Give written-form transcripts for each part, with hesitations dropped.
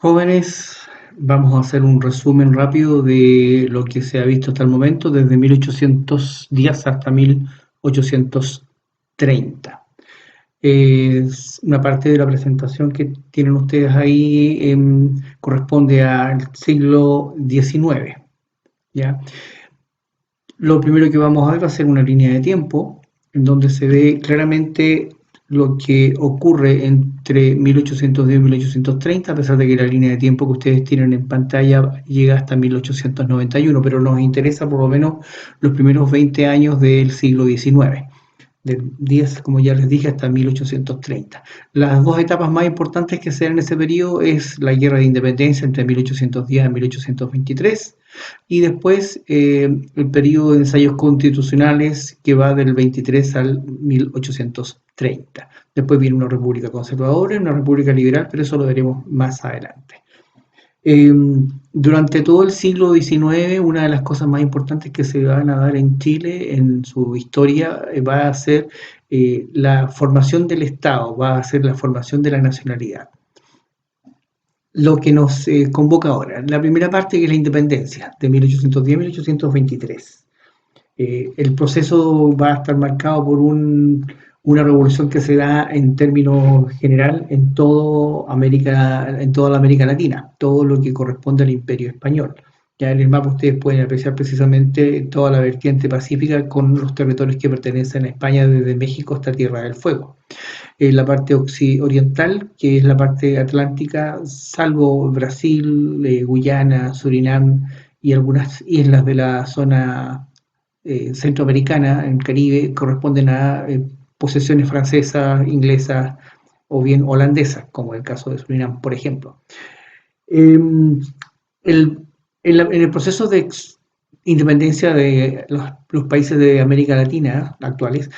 Jóvenes, vamos a hacer un resumen rápido de lo que se ha visto hasta el momento, desde 1810 hasta 1830. Es una parte de la presentación que tienen ustedes ahí, corresponde al siglo XIX, ¿ya? Lo primero que vamos a ver va a ser una línea de tiempo, en donde se ve claramente lo que ocurre entre 1810 y 1830, a pesar de que la línea de tiempo que ustedes tienen en pantalla llega hasta 1891, pero nos interesa por lo menos los primeros 20 años del siglo XIX, del 10, como ya les dije, hasta 1830. Las dos etapas más importantes que se dan en ese periodo es la Guerra de Independencia entre 1810 y 1823, y después el periodo de ensayos constitucionales que va del 23 al 1830. Después viene una república conservadora y una república liberal, pero eso lo veremos más adelante. Durante todo el siglo XIX, una de las cosas más importantes que se van a dar en Chile en su historia va a ser la formación del Estado, va a ser la formación de la nacionalidad. Lo que nos convoca ahora, la primera parte, que es la independencia, de 1810 a 1823. El proceso va a estar marcado por una revolución que se da en términos general en toda la América Latina, todo lo que corresponde al Imperio Español. Ya en el mapa ustedes pueden apreciar precisamente toda la vertiente pacífica con los territorios que pertenecen a España, desde México hasta Tierra del Fuego. La parte oriental, que es la parte atlántica, salvo Brasil, Guyana, Surinam y algunas islas de la zona centroamericana, en el Caribe, corresponden a posesiones francesas, inglesas o bien holandesas, como el caso de Surinam, por ejemplo. El, en el proceso de independencia de los países de América Latina actuales,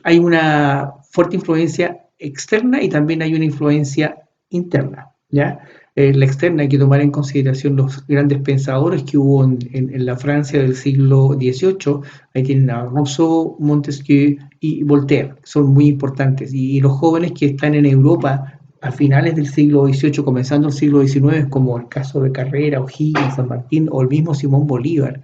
hay una fuerte influencia externa y también hay una influencia interna, ¿ya? La externa hay que tomar en consideración los grandes pensadores que hubo en la Francia del siglo XVIII. Ahí tienen a Rousseau, Montesquieu y Voltaire, son muy importantes. Y los jóvenes que están en Europa a finales del siglo XVIII, comenzando el siglo XIX, como el caso de Carrera, O'Higgins, San Martín o el mismo Simón Bolívar,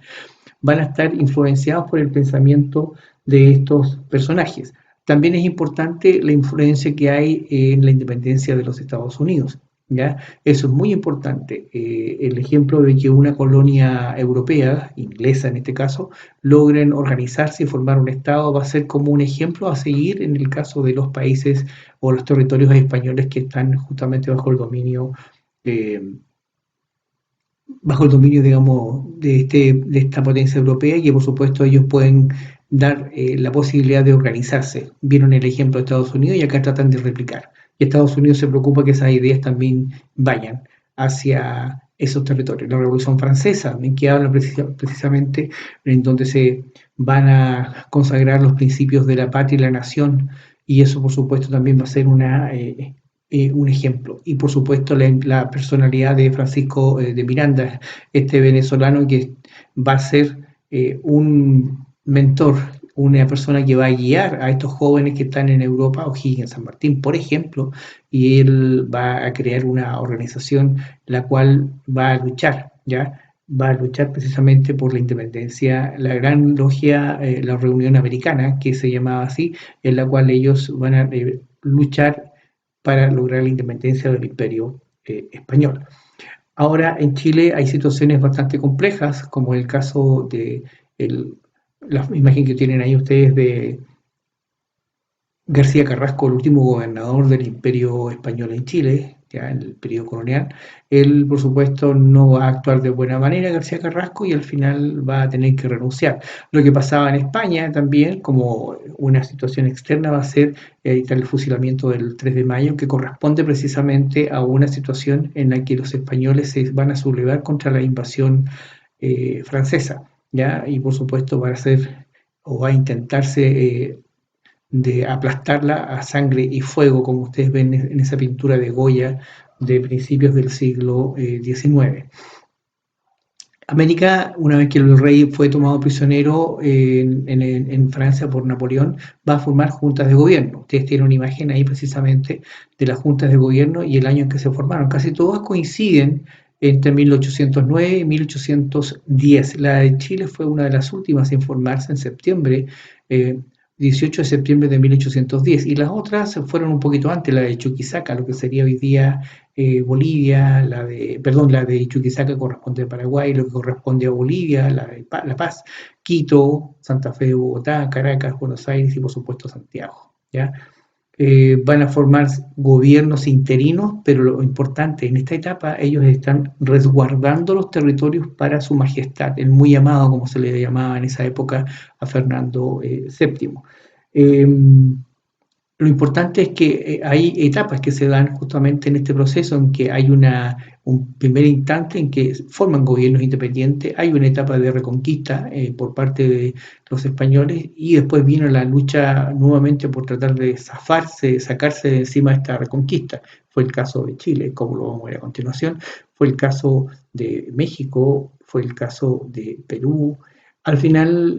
van a estar influenciados por el pensamiento de estos personajes. También es importante la influencia que hay en la independencia de los Estados Unidos, ¿ya? Eso es muy importante. El ejemplo de que una colonia europea, inglesa en este caso, logren organizarse y formar un Estado va a ser como un ejemplo a seguir en el caso de los países o los territorios españoles que están justamente eh, bajo el dominio, digamos, de esta potencia europea, y que por supuesto ellos pueden dar la posibilidad de organizarse. Vieron el ejemplo de Estados Unidos y acá tratan de replicar. Y Estados Unidos se preocupa que esas ideas también vayan hacia esos territorios. La Revolución Francesa, en que habla precisamente en donde se van a consagrar los principios de la patria y la nación, y eso por supuesto también va a ser un ejemplo. Y por supuesto la personalidad de Francisco de Miranda, este venezolano que va a ser un mentor, una persona que va a guiar a estos jóvenes que están en Europa, O'Higgins, San Martín, por ejemplo, y él va a crear una organización la cual va a luchar, ¿ya? Va a luchar precisamente por la independencia, la gran logia, la Reunión Americana, que se llamaba así, en la cual ellos van a luchar para lograr la independencia del Imperio español. Ahora en Chile hay situaciones bastante complejas, como el caso de la imagen que tienen ahí ustedes de García Carrasco, el último gobernador del Imperio Español en Chile, ya en el periodo colonial. Él, por supuesto, no va a actuar de buena manera, García Carrasco, y al final va a tener que renunciar. Lo que pasaba en España también, como una situación externa, va a ser el fusilamiento del 3 de mayo, que corresponde precisamente a una situación en la que los españoles se van a sublevar contra la invasión francesa, ¿ya? Y por supuesto va a ser o va a intentarse de aplastarla a sangre y fuego, como ustedes ven en esa pintura de Goya de principios del siglo XIX. América, una vez que el rey fue tomado prisionero en Francia por Napoleón, va a formar juntas de gobierno. Ustedes tienen una imagen ahí precisamente de las juntas de gobierno y el año en que se formaron. Casi todas coinciden entre 1809 y 1810. La de Chile fue una de las últimas en formarse en septiembre, eh, 18 de septiembre de 1810, y las otras fueron un poquito antes, la de Chuquisaca, lo que sería hoy día Bolivia, la de Chuquisaca corresponde a Paraguay, lo que corresponde a Bolivia, La Paz, Quito, Santa Fe, Bogotá, Caracas, Buenos Aires y por supuesto Santiago. ¿Ya? Van a formar gobiernos interinos, pero lo importante en esta etapa, ellos están resguardando los territorios para su majestad, el muy amado, como se le llamaba en esa época a Fernando VII. Eh, lo importante es que hay etapas que se dan justamente en este proceso en que hay un primer instante en que forman gobiernos independientes, hay una etapa de reconquista por parte de los españoles y después vino la lucha nuevamente por tratar de zafarse, sacarse de encima esta reconquista. Fue el caso de Chile, como lo vamos a ver a continuación, fue el caso de México, fue el caso de Perú. Al final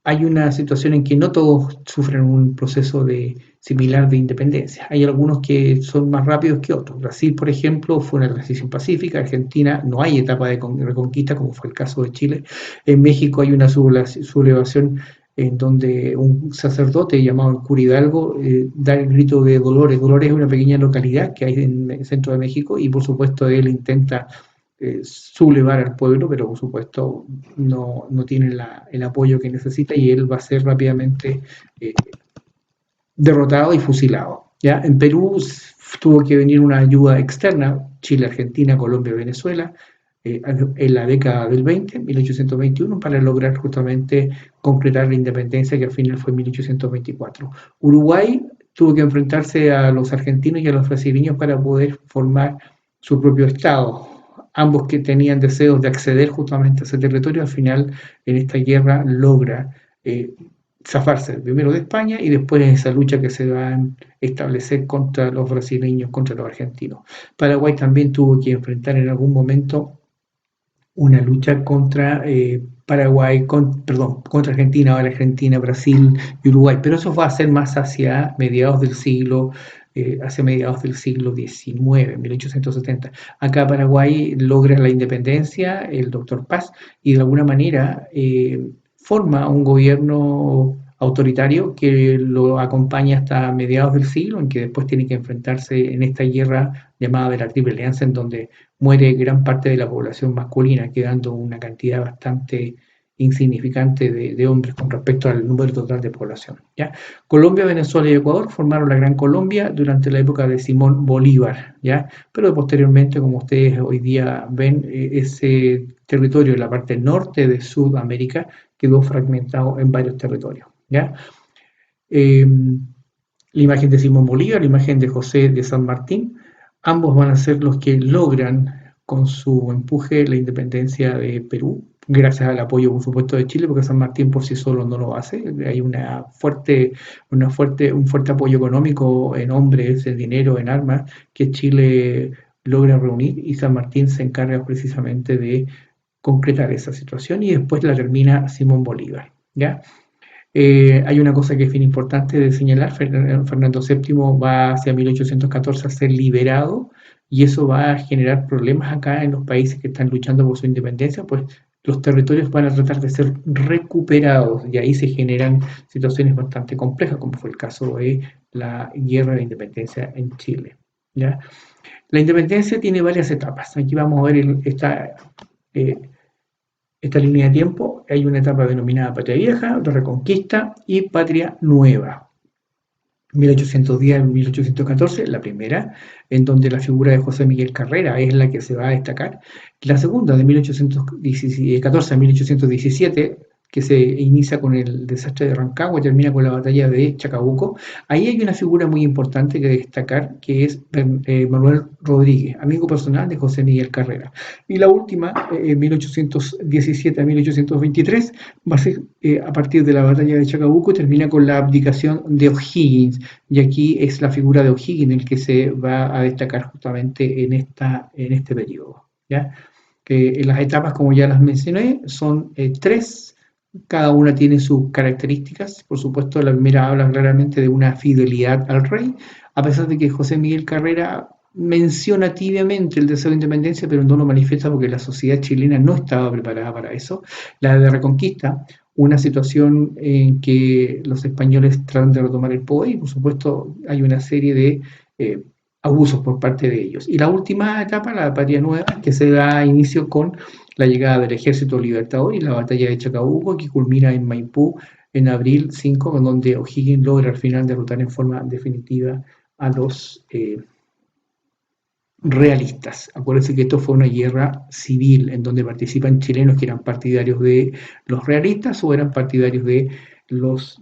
hay una situación en que no todos sufren un proceso similar de independencia. Hay algunos que son más rápidos que otros. Brasil, por ejemplo, fue una transición pacífica. Argentina no hay etapa de reconquista, como fue el caso de Chile. En México hay una sublevación en donde un sacerdote llamado el cura Hidalgo da el grito de Dolores. Dolores es una pequeña localidad que hay en el centro de México y por supuesto él intenta sublevar al pueblo, pero por supuesto no tiene el apoyo que necesita y él va a ser rápidamente eh, derrotado y fusilado. ¿Ya? En Perú tuvo que venir una ayuda externa, Chile, Argentina, Colombia, Venezuela, en la década del 20, 1821, para lograr justamente concretar la independencia que al final fue en 1824. Uruguay tuvo que enfrentarse a los argentinos y a los brasileños para poder formar su propio Estado. Ambos que tenían deseos de acceder justamente a ese territorio, al final en esta guerra logra zafarse primero de España y después en esa lucha que se va a establecer contra los brasileños, contra los argentinos. Paraguay también tuvo que enfrentar en algún momento una lucha contra Paraguay, contra Argentina, ahora Argentina, Brasil y Uruguay, pero eso va a ser más hacia mediados del siglo XIX, 1870. Acá Paraguay logra la independencia, el doctor Paz, y de alguna manera forma un gobierno autoritario que lo acompaña hasta mediados del siglo, en que después tiene que enfrentarse en esta guerra llamada de la Triple Alianza, en donde muere gran parte de la población masculina, quedando una cantidad bastante insignificante de hombres con respecto al número total de población. ¿Ya? Colombia, Venezuela y Ecuador formaron la Gran Colombia durante la época de Simón Bolívar, ¿ya? Pero posteriormente, como ustedes hoy día ven, ese territorio en la parte norte de Sudamérica quedó fragmentado en varios territorios. ¿Ya? Eh, la imagen de Simón Bolívar, la imagen de José de San Martín, ambos van a ser los que logran con su empuje la independencia de Perú, gracias al apoyo, por supuesto, de Chile, porque San Martín por sí solo no lo hace. Hay un fuerte apoyo económico en hombres, en dinero, en armas, que Chile logra reunir y San Martín se encarga precisamente de concretar esa situación y después la termina Simón Bolívar. ¿Ya? Hay una cosa que es bien importante de señalar, Fernando VII va hacia 1814 a ser liberado y eso va a generar problemas acá en los países que están luchando por su independencia, pues los territorios van a tratar de ser recuperados y ahí se generan situaciones bastante complejas, como fue el caso de la guerra de independencia en Chile. ¿Ya? La independencia tiene varias etapas. Aquí vamos a ver eh, esta línea de tiempo. Hay una etapa denominada Patria Vieja, de Reconquista y Patria Nueva. 1810 a 1814, la primera, en donde la figura de José Miguel Carrera es la que se va a destacar. La segunda, de 1814 a 1817, que se inicia con el desastre de Rancagua y termina con la batalla de Chacabuco. Ahí hay una figura muy importante que destacar, que es Manuel Rodríguez, amigo personal de José Miguel Carrera. Y la última, 1817 a 1823, va a ser a partir de la batalla de Chacabuco, termina con la abdicación de O'Higgins, y aquí es la figura de O'Higgins el que se va a destacar justamente en este periodo. ¿Ya? Las etapas, como ya las mencioné, son tres. Cada una tiene sus características. Por supuesto, la primera habla claramente de una fidelidad al rey, a pesar de que José Miguel Carrera menciona tibiamente el deseo de independencia, pero no lo manifiesta porque la sociedad chilena no estaba preparada para eso. La de Reconquista, una situación en que los españoles tratan de retomar el poder y, por supuesto, hay una serie de eh, abusos por parte de ellos. Y la última etapa, la Patria Nueva, que se da inicio con la llegada del Ejército Libertador y la batalla de Chacabuco, que culmina en Maipú en abril 5, en donde O'Higgins logra al final derrotar en forma definitiva a los realistas. Acuérdense que esto fue una guerra civil en donde participan chilenos que eran partidarios de los realistas o eran partidarios de los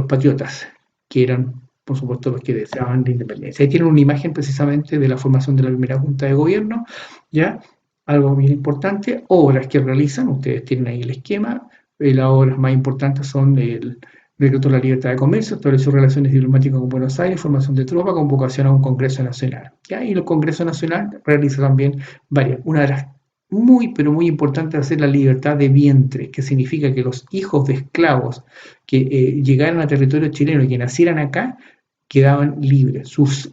patriotas, que eran, por supuesto, los que deseaban la independencia. Ahí tienen una imagen precisamente de la formación de la primera Junta de Gobierno, ¿ya? Algo bien importante, obras que realizan, ustedes tienen ahí el esquema, las obras más importantes son el decretó la libertad de comercio, estableció relaciones diplomáticas con Buenos Aires, formación de tropas, convocación a un Congreso Nacional. ¿Ya? Y el Congreso Nacional realiza también varias. Una de las muy, pero muy importantes es hacer la libertad de vientre, que significa que los hijos de esclavos que llegaran a territorio chileno y que nacieran acá, quedaban libres. Sus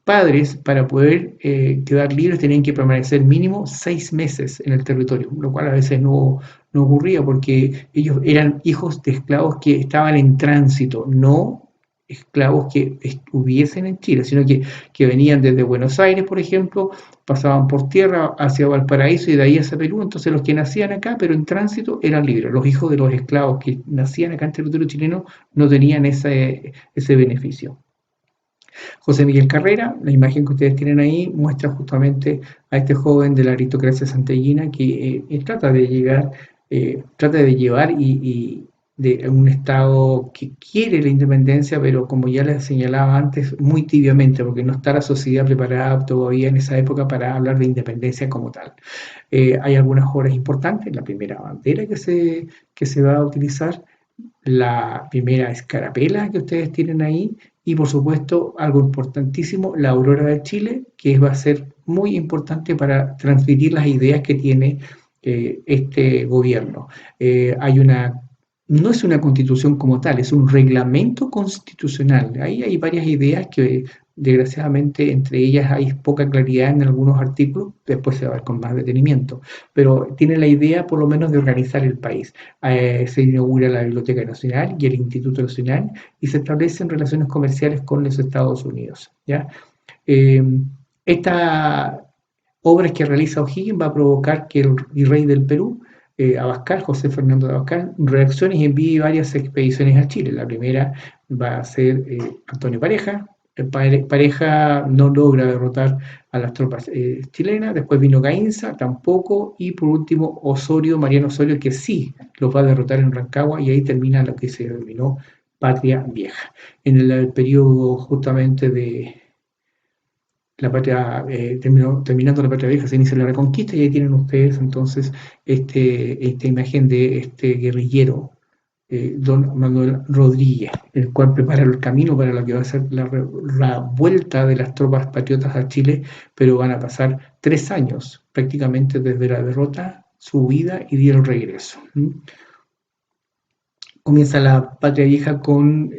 padres, para poder quedar libres, tenían que permanecer mínimo 6 meses en el territorio, lo cual a veces no ocurría porque ellos eran hijos de esclavos que estaban en tránsito, no esclavos que estuviesen en Chile, sino que venían desde Buenos Aires, por ejemplo, pasaban por tierra hacia Valparaíso y de ahí hacia Perú, entonces los que nacían acá, pero en tránsito, eran libres. Los hijos de los esclavos que nacían acá en territorio chileno no tenían ese beneficio. José Miguel Carrera, la imagen que ustedes tienen ahí, muestra justamente a este joven de la aristocracia santellina que trata de llegar, trata de llevar y de un Estado que quiere la independencia, pero como ya les señalaba antes, muy tibiamente, porque no está la sociedad preparada todavía en esa época para hablar de independencia como tal. Hay algunas obras importantes, la primera bandera que se va a utilizar, la primera escarapela que ustedes tienen ahí y por supuesto algo importantísimo, la Aurora de Chile, que va a ser muy importante para transmitir las ideas que tiene este gobierno. Hay una, no es una constitución como tal, es un reglamento constitucional. Ahí hay varias ideas que desgraciadamente entre ellas hay poca claridad en algunos artículos, después se va a ver con más detenimiento, pero tiene la idea por lo menos de organizar el país. Se inaugura la Biblioteca Nacional y el Instituto Nacional y se establecen relaciones comerciales con los Estados Unidos. ¿Ya? Eh, esta obra que realiza O'Higgins va a provocar que el virrey del Perú, Abascal, José Fernando de Abascal, reaccione y envíe varias expediciones a Chile. La primera va a ser Antonio Pareja. Pareja no logra derrotar a las tropas chilenas, después vino Gainza, tampoco, y por último Osorio, Mariano Osorio, que sí los va a derrotar en Rancagua, y ahí termina lo que se denominó Patria Vieja. En el periodo justamente de la patria, terminando la Patria Vieja, se inicia la Reconquista, y ahí tienen ustedes entonces esta imagen de este guerrillero don Manuel Rodríguez, el cual prepara el camino para lo que va a ser la vuelta de las tropas patriotas a Chile, pero van a pasar 3 años prácticamente desde la derrota, su huida y el regreso. Comienza la patria vieja con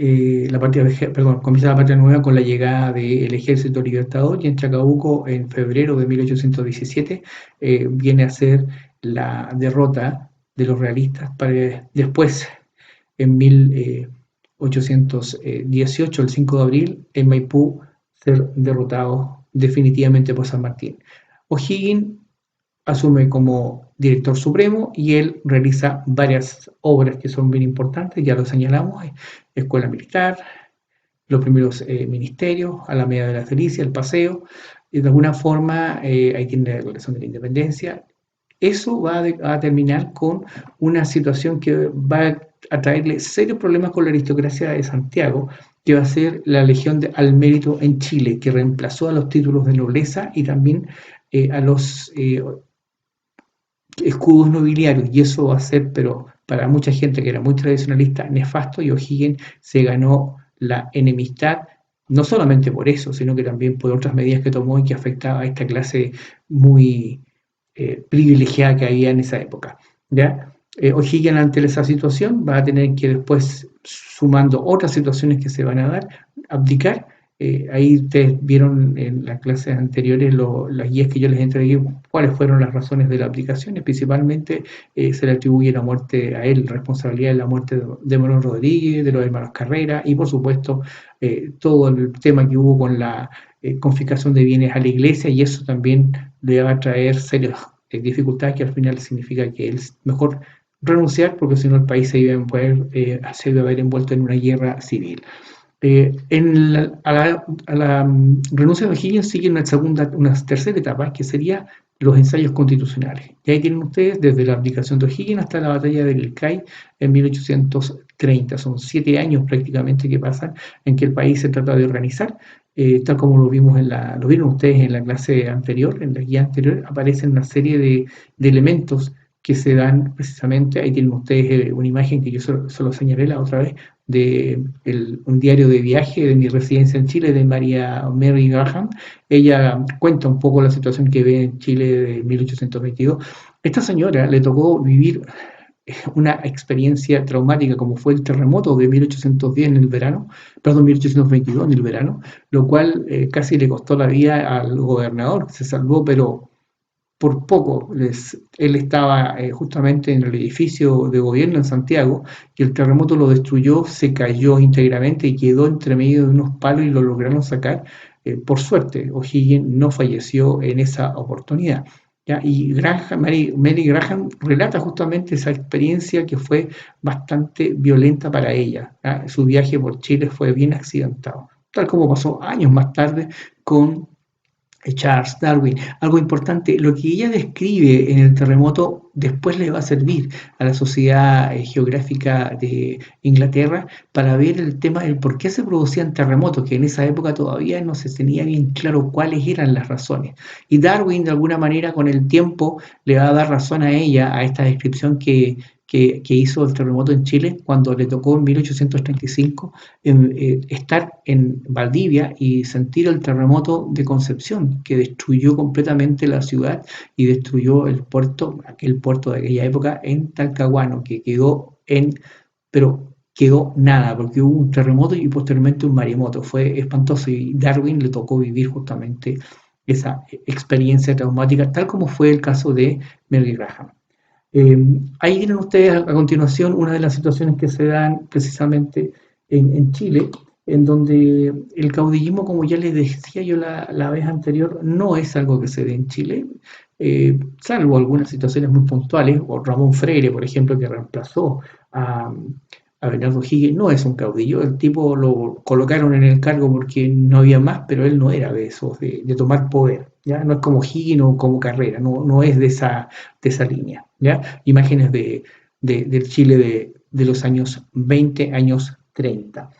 comienza la patria nueva con la llegada del Ejército Libertador, y en Chacabuco en febrero de 1817 viene a ser la derrota de los realistas para después en 1818, el 5 de abril, en Maipú, ser derrotado definitivamente por San Martín. O'Higgins asume como director supremo y él realiza varias obras que son bien importantes, ya lo señalamos, escuela militar, los primeros ministerios, Alameda de las Delicias, el paseo, y de alguna forma ahí tiene la declaración de la independencia. Eso va a terminar con una situación que va a traerle serios problemas con la aristocracia de Santiago, que va a ser la Legión al Mérito en Chile, que reemplazó a los títulos de nobleza y también a los escudos nobiliarios, y eso va a ser, pero para mucha gente que era muy tradicionalista, nefasto, y O'Higgins se ganó la enemistad, no solamente por eso, sino que también por otras medidas que tomó y que afectaba a esta clase muy privilegiada que había en esa época, ¿ya? O'Higgins ante esa situación va a tener que después, sumando otras situaciones que se van a dar, abdicar. Ahí ustedes vieron en las clases anteriores las guías que yo les entregué, cuáles fueron las razones de la abdicación, y principalmente se le atribuye la muerte a él, responsabilidad de la muerte de Morón Rodríguez, de los hermanos Carrera, y por supuesto todo el tema que hubo con la confiscación de bienes a la iglesia, y eso también le va a traer serias dificultades que al final significa que él mejor renunciar, porque si no el país se iba a ver envuelto en una guerra civil. A la renuncia de O'Higgins sigue una tercera etapa, que sería los ensayos constitucionales. Y ahí tienen ustedes desde la abdicación de O'Higgins hasta la batalla de Lilcay en 1830. Son 7 años prácticamente que pasan en que el país se trata de organizar. Tal como lo vieron ustedes en la clase anterior, en la guía anterior, aparecen una serie de elementos que se dan precisamente. Ahí tienen ustedes una imagen que yo solo señalé la otra vez, de un diario de viaje de mi residencia en Chile, de Mary Graham. Ella cuenta un poco la situación que ve en Chile de 1822. Esta señora le tocó vivir una experiencia traumática como fue el terremoto de 1810 en el verano, perdón, 1822 en el verano, lo cual casi le costó la vida al gobernador. Se salvó, pero por poco. Él estaba justamente en el edificio de gobierno en Santiago, y el terremoto lo destruyó, se cayó íntegramente y quedó entre medio de unos palos, y lo lograron sacar. Por suerte, O'Higgins no falleció en esa oportunidad, ¿ya? Y Mary Graham relata justamente esa experiencia que fue bastante violenta para ella, ¿ya? Su viaje por Chile fue bien accidentado, tal como pasó años más tarde con Charles Darwin. Algo importante, lo que ella describe en el terremoto después le va a servir a la Sociedad Geográfica de Inglaterra para ver el tema del por qué se producían terremotos, que en esa época todavía no se tenía bien claro cuáles eran las razones. Y Darwin, de alguna manera, con el tiempo, le va a dar razón a ella, a esta descripción que hizo el terremoto en Chile, cuando le tocó en 1835 estar en Valdivia y sentir el terremoto de Concepción, que destruyó completamente la ciudad y destruyó el puerto, aquel puerto de aquella época en Talcahuano, que pero quedó nada, porque hubo un terremoto y posteriormente un maremoto. Fue espantoso, y Darwin le tocó vivir justamente esa experiencia traumática, tal como fue el caso de Mary Graham. Ahí tienen ustedes a continuación una de las situaciones que se dan precisamente en Chile, en donde el caudillismo, como ya les decía yo la vez anterior, no es algo que se dé en Chile, salvo algunas situaciones muy puntuales, o Ramón Freire, por ejemplo, que reemplazó a, a Bernardo Higgins. No es un caudillo, el tipo lo colocaron en el cargo porque no había más, pero él no era de esos, de tomar poder, ¿ya? No es como Higgins o como Carrera, no es de esa línea, ¿ya? Imágenes del Chile de los años 20, años 30.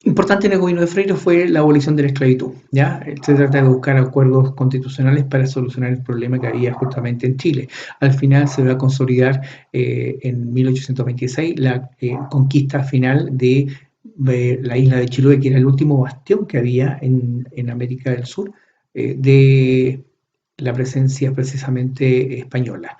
Importante en el gobierno de Freire fue la abolición de la esclavitud, ¿ya? Se trata de buscar acuerdos constitucionales para solucionar el problema que había justamente en Chile. Al final se va a consolidar en 1826 la conquista final de la isla de Chiloé, que era el último bastión que había en América del Sur de la presencia precisamente española.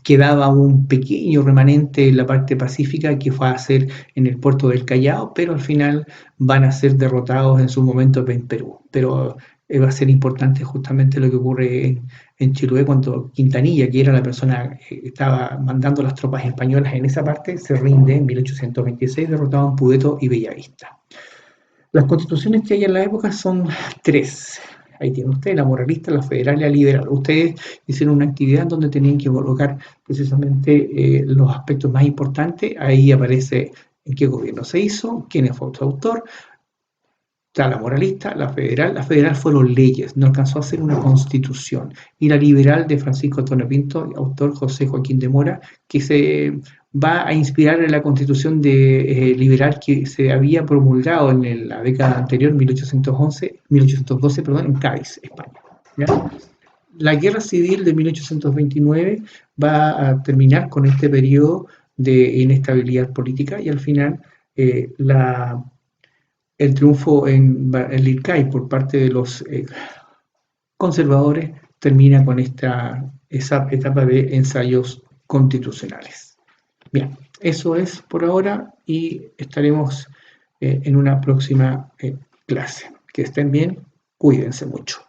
Quedaba un pequeño remanente en la parte pacífica, que fue a ser en el puerto del Callao, pero al final van a ser derrotados en su momento en Perú. Pero va a ser importante justamente lo que ocurre en Chiloé, cuando Quintanilla, que era la persona que estaba mandando las tropas españolas en esa parte, se rinde en 1826, derrotado en Pudeto y Bellavista. Las constituciones que hay en la época son 3. Ahí tiene usted, la moralista, la federal y la liberal. Ustedes hicieron una actividad donde tenían que colocar precisamente los aspectos más importantes. Ahí aparece en qué gobierno se hizo, quién fue su autor. Está la moralista, la federal fueron leyes, no alcanzó a ser una constitución. Y la liberal de Francisco Antonio Pinto, autor José Joaquín de Mora, que se va a inspirar en la constitución liberal que se había promulgado en la década anterior, 1812, perdón, en Cádiz, España, ¿ya? La guerra civil de 1829 va a terminar con este periodo de inestabilidad política, y al final el triunfo en Lircay por parte de los conservadores, termina con esa etapa de ensayos constitucionales. Bien, eso es por ahora y estaremos en una próxima clase. Que estén bien, cuídense mucho.